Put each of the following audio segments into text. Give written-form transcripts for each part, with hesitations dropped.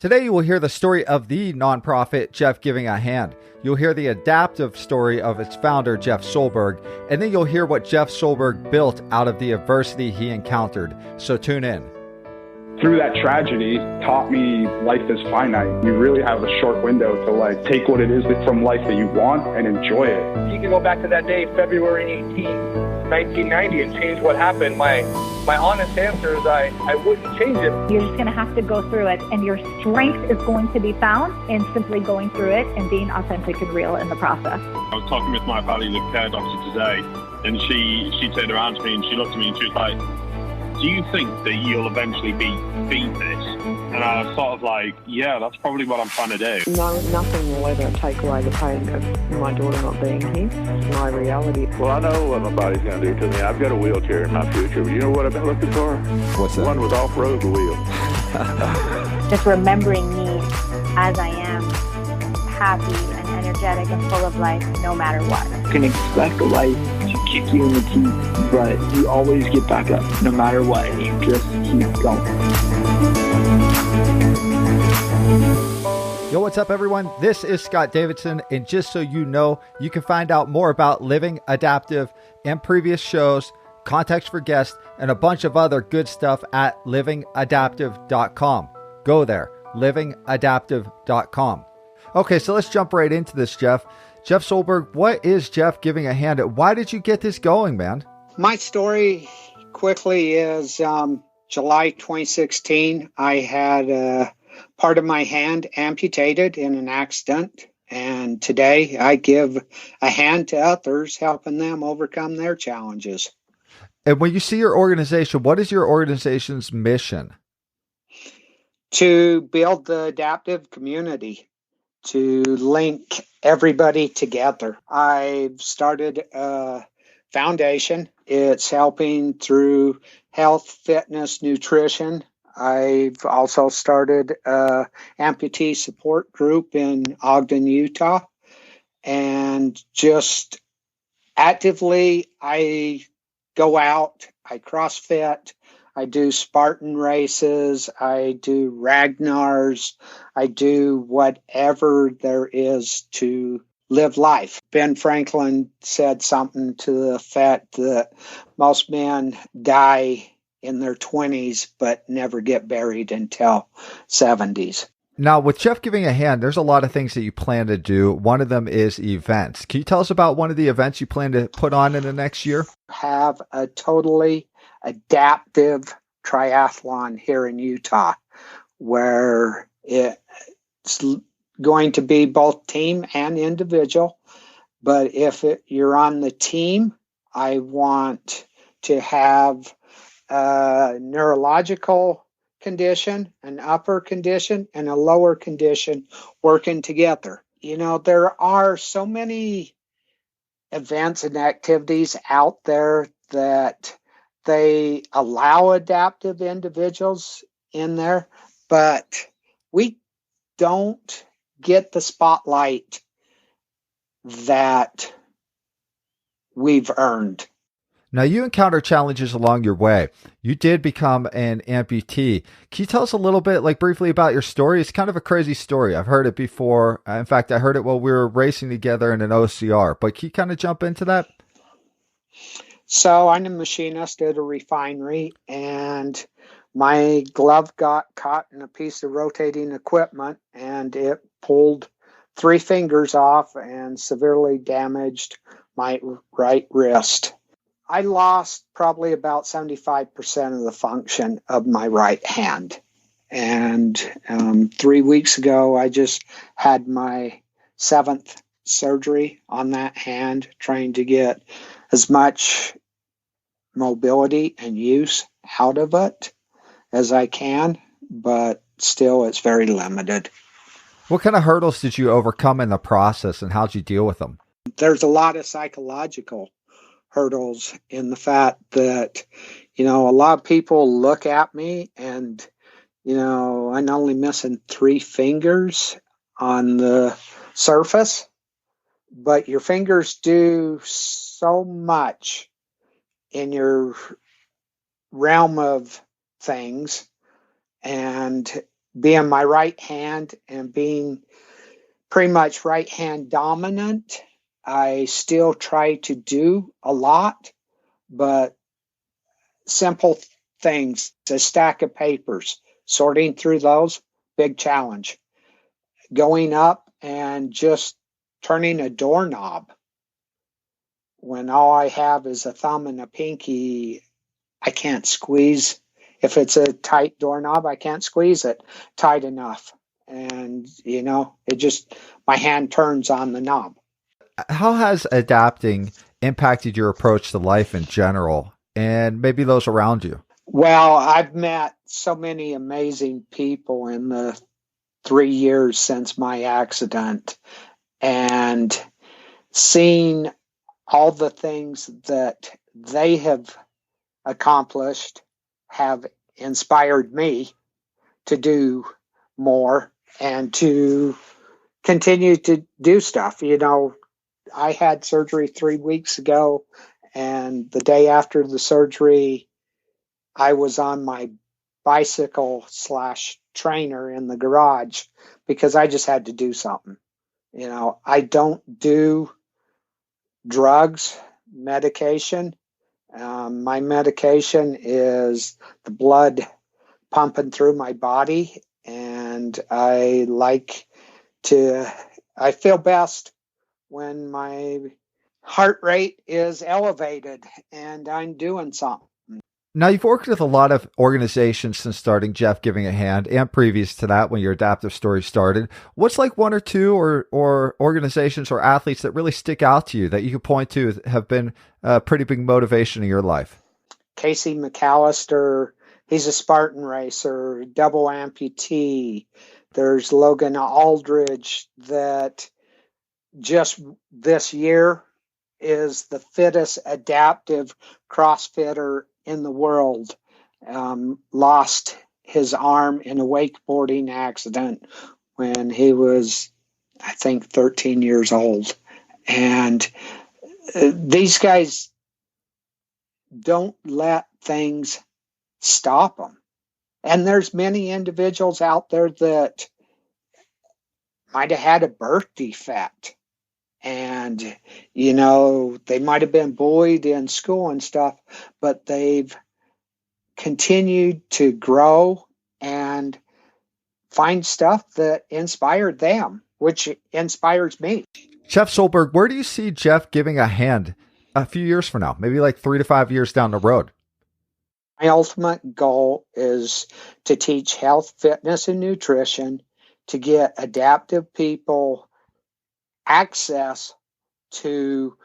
Today you will hear the story of the nonprofit Jeff Giving a Hand. You'll hear the adaptive story of its founder, Jeff Soelberg, and then you'll hear what Jeff Soelberg built out of the adversity he encountered. So tune in. Through that tragedy taught me life is finite. You really have a short window to take what it is from life that you want and enjoy it. You can go back to that day, February 18th, 1990, and change what happened. My honest answer is I wouldn't change it. You're just going to have to go through it, and your strength is going to be found in simply going through it and being authentic and real in the process. I was talking with my palliative care doctor today, and she turned around to me and she looked at me and she was like, do you think that you'll eventually beat this? And I was sort of like, yeah, that's probably what I'm trying to do. No, nothing will ever take away the pain of my daughter not being here. It's my reality. Well, I know what my body's going to do to me. I've got a wheelchair in my future. You know what I've been looking for? What's that? One with off-road wheel. Just remembering me as I am, happy and energetic and full of life, no matter what. You can expect life to kick you in the teeth, but you always get back up, no matter what, and you just keep going. Yo, what's up, everyone? This is Scott Davidson, and just so you know, you can find out more about Living Adaptive and previous shows, context for guests, and a bunch of other good stuff at livingadaptive.com. Go there, livingadaptive.com. Okay, so let's jump right into this, Jeff. Jeff Soelberg, what is Jeff Giving a Hand at? Why did you get this going, man? My story quickly is July 2016. I had part of my hand amputated in an accident. And today I give a hand to others, helping them overcome their challenges. And when you see your organization, what is your organization's mission? To build the adaptive community, to link everybody together. I've started a foundation. It's helping through health, fitness, nutrition. I've also started a amputee support group in Ogden, Utah. And just actively, I go out, I CrossFit, I do Spartan races, I do Ragnars, I do whatever there is to live life. Ben Franklin said something to the effect that most men die in their 20s, but never get buried until 70s. Now, with Jeff Giving a Hand, there's a lot of things that you plan to do. One of them is events. Can you tell us about one of the events you plan to put on in the next year? Have a totally adaptive triathlon here in Utah, where it's going to be both team and individual. But if you're on the team, I want to have a neurological condition, an upper condition, and a lower condition working together. You know, there are so many events and activities out there that they allow adaptive individuals in there, but we don't get the spotlight that we've earned. Now, you encounter challenges along your way. You did become an amputee. Can you tell us a little bit, briefly about your story? It's kind of a crazy story. I've heard it before. In fact, I heard it while we were racing together in an OCR. But can you kind of jump into that? So I'm a machinist at a refinery, and my glove got caught in a piece of rotating equipment, and it pulled 3 fingers off and severely damaged my right wrist. I lost probably about 75% of the function of my right hand. And 3 weeks ago, I just had my 7th surgery on that hand, trying to get as much mobility and use out of it as I can, but still it's very limited. What kind of hurdles did you overcome in the process, and how'd you deal with them? There's a lot of psychological hurdles in the fact that, a lot of people look at me and, I'm only missing 3 fingers on the surface, but your fingers do so much in your realm of things. And being my right hand and being pretty much right hand dominant, I still try to do a lot, but simple things, a stack of papers, sorting through those, big challenge. Going up and just turning a doorknob when all I have is a thumb and a pinky, I can't squeeze. If it's a tight doorknob, I can't squeeze it tight enough. And, it just, my hand turns on the knob. How has adapting impacted your approach to life in general and maybe those around you? Well, I've met so many amazing people in the 3 years since my accident, and seeing all the things that they have accomplished have inspired me to do more and to continue to do stuff. I had surgery 3 weeks ago, and the day after the surgery, I was on my bicycle / trainer in the garage because I just had to do something. I don't do drugs, medication. My medication is the blood pumping through my body, and I feel best when my heart rate is elevated and I'm doing something. Now, you've worked with a lot of organizations since starting Jeff Giving a Hand, and previous to that when your adaptive story started. What's like one or two or organizations or athletes that really stick out to you that you could point to have been a pretty big motivation in your life? Casey McAllister, he's a Spartan racer, double amputee. There's Logan Aldridge that just this year is the fittest adaptive CrossFitter in the world. Lost his arm in a wakeboarding accident when he was, I think, 13 years old. And these guys don't let things stop them. And there's many individuals out there that might have had a birth defect. And, they might have been bullied in school and stuff, but they've continued to grow and find stuff that inspired them, which inspires me. Jeff Soelberg, where do you see Jeff Giving a Hand a few years from now, maybe like 3 to 5 years down the road? My ultimate goal is to teach health, fitness, and nutrition to get adaptive people access to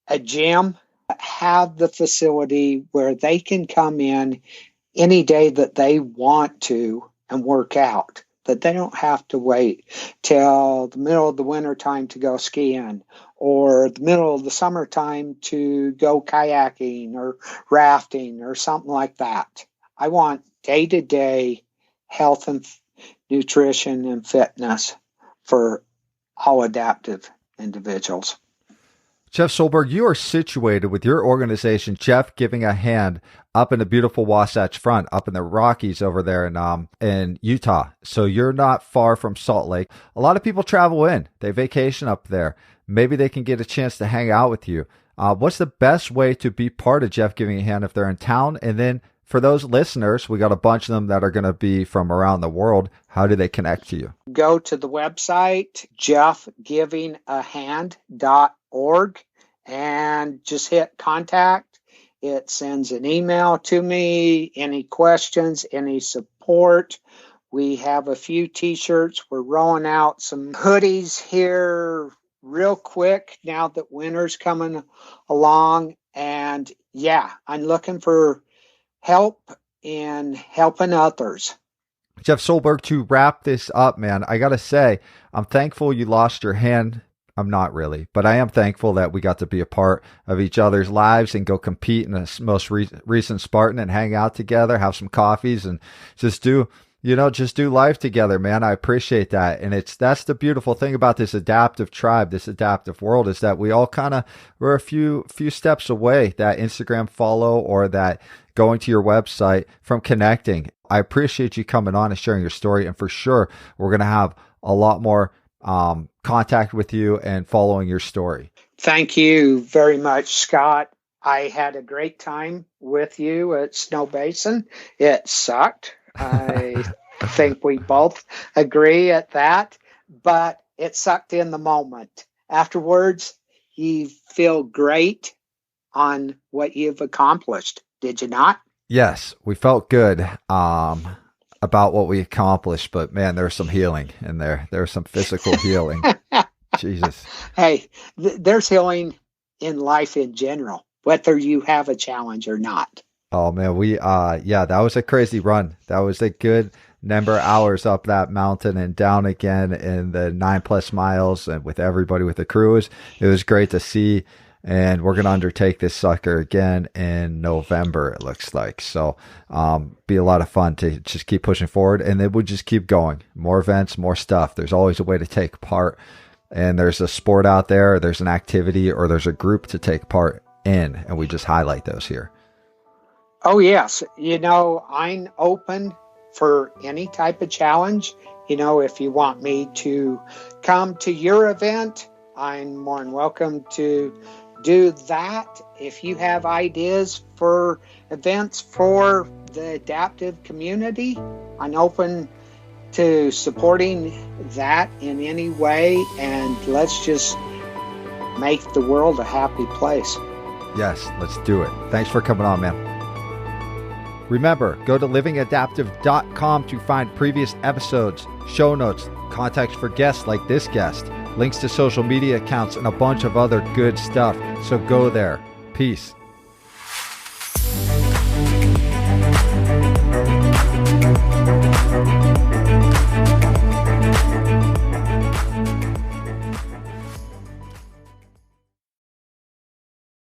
a gym, have the facility where they can come in any day that they want to and work out, that they don't have to wait till the middle of the winter time to go skiing or the middle of the summertime to go kayaking or rafting or something like that. I want day-to-day health and nutrition and fitness for all adaptive individuals. Jeff Soelberg, you are situated with your organization, Jeff Giving a Hand, up in the beautiful Wasatch Front, up in the Rockies over there in Utah. So you're not far from Salt Lake. A lot of people travel in. They vacation up there. Maybe they can get a chance to hang out with you. What's the best way to be part of Jeff Giving a Hand if they're in town? And then for those listeners, we got a bunch of them that are going to be from around the world. How do they connect to you? Go to the website, jeffgivingahand.org, and just hit contact. It sends an email to me, any questions, any support. We have a few t-shirts. We're rolling out some hoodies here real quick now that winter's coming along. And yeah, I'm looking for help in helping others. Jeff Soelberg, to wrap this up, man, I got to say, I'm thankful you lost your hand. I'm not really, but I am thankful that we got to be a part of each other's lives and go compete in the most recent Spartan and hang out together, have some coffees, and just do just do life together, man. I appreciate that. And that's the beautiful thing about this adaptive tribe, this adaptive world, is that we all we're a few steps away, that Instagram follow or that going to your website, from connecting. I appreciate you coming on and sharing your story. And for sure, we're going to have a lot more contact with you and following your story. Thank you very much, Scott. I had a great time with you at Snow Basin. It sucked. I think we both agree at that, but it sucked in the moment. Afterwards, you feel great on what you've accomplished. Did you not? Yes, we felt good about what we accomplished, but man, there was some healing in there. There was some physical healing. Jesus. Hey, there's healing in life in general, whether you have a challenge or not. Oh man, that was a crazy run. That was a good number of hours up that mountain and down again in the 9+ miles, and with everybody, with the crew. It was great to see. And we're going to undertake this sucker again in November, it looks like. So be a lot of fun to just keep pushing forward, and then we'll just keep going. More events, more stuff. There's always a way to take part. And there's a sport out there, there's an activity, or there's a group to take part in. And we just highlight those here. Oh, yes. I'm open for any type of challenge. If you want me to come to your event, I'm more than welcome to do that. If you have ideas for events for the adaptive community, I'm open to supporting that in any way, and let's just make the world a happy place. Yes, let's do it. Thanks for coming on, man. Remember, go to livingadaptive.com to find previous episodes, show notes, contacts for guests like this guest, links to social media accounts, and a bunch of other good stuff. So go there. Peace.